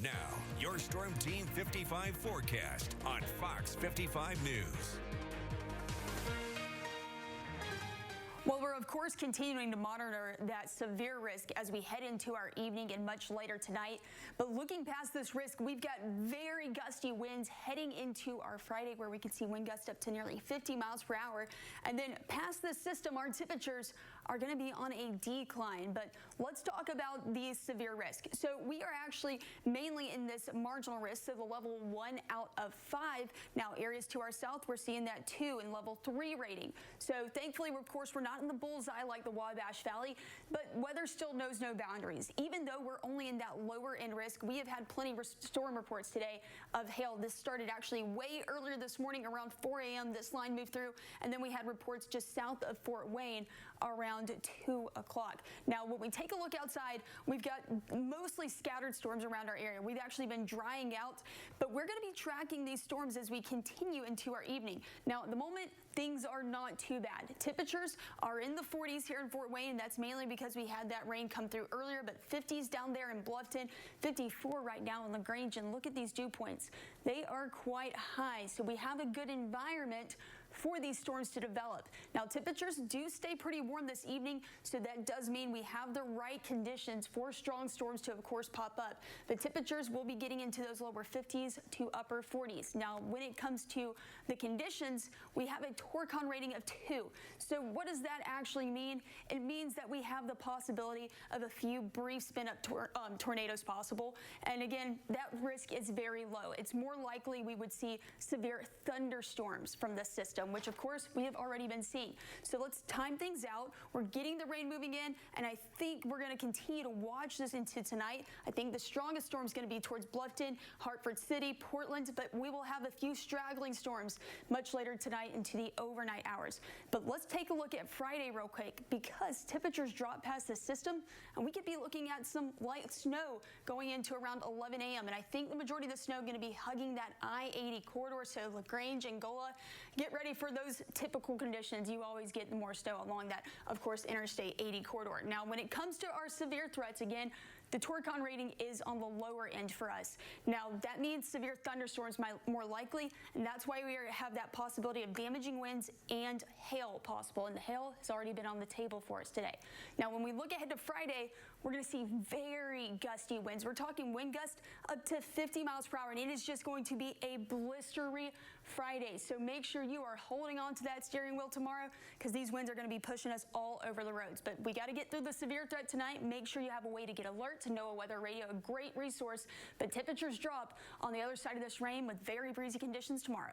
Now, your Storm Team 55 forecast on Fox 55 News. Well, we're of course continuing to monitor that severe risk as we head into our evening and much later tonight. But looking past this risk, we've got very gusty winds heading into our Friday, where we can see wind gusts up to nearly 50 miles per hour. And then past this system, our temperatures are going to be on a decline. But let's talk about the severe risk. So we are actually mainly in this marginal risk, so the level 1 out of 5. Now, areas to our south, we're seeing that 2 and level 3 rating. So thankfully, of course, we're not in the bullseye like the Wabash Valley, but weather still knows no boundaries. Even though we're only in that lower end risk, we have had plenty of storm reports today of hail. This started actually way earlier this morning around 4 a.m. This line moved through, and then we had reports just south of Fort Wayne around 2 o'clock. Now, when we take a look outside, we've got mostly scattered storms around our area. We've actually been drying out, but we're going to be tracking these storms as we continue into our evening. Now, at the moment, things are not too bad. Temperatures are in the 40s here in Fort Wayne. That's mainly because we had that rain come through earlier, but 50s down there in Bluffton, 54 right now in LaGrange. And look at these dew points. They are quite high, so we have a good environment for these storms to develop. Now, temperatures do stay pretty warm this evening, so that does mean we have the right conditions for strong storms to, of course, pop up. The temperatures will be getting into those lower 50s to upper 40s. Now, when it comes to the conditions, we have a Torcon rating of 2. So what does that actually mean? It means that we have the possibility of a few brief spin-up tornadoes possible. And again, that risk is very low. It's more likely we would see severe thunderstorms from this system, which of course we have already been seeing. So let's time things out. We're getting the rain moving in, and I think we're going to continue to watch this into tonight. I think the strongest storm is going to be towards Bluffton, Hartford City, Portland, but we will have a few straggling storms much later tonight into the overnight hours. But let's take a look at Friday real quick, because temperatures drop past the system, and we could be looking at some light snow going into around 11 a.m. And I think the majority of the snow going to be hugging that I-80 corridor, so LaGrange, Angola. Get ready for those typical conditions. You always get more snow along that, of course, Interstate 80 corridor. Now, when it comes to our severe threats, again, the Torcon rating is on the lower end for us. Now, that means severe thunderstorms might more likely, and that's why we have that possibility of damaging winds and hail possible, and the hail has already been on the table for us today. Now, when we look ahead to Friday, we're going to see very gusty winds. We're talking wind gusts up to 50 miles per hour, and it is just going to be a blistery Friday. So make sure you are holding on to that steering wheel tomorrow, because these winds are going to be pushing us all over the roads. But we got to get through the severe threat tonight. Make sure you have a way to get alert to NOAA Weather Radio, a great resource. But temperatures drop on the other side of this rain with very breezy conditions tomorrow.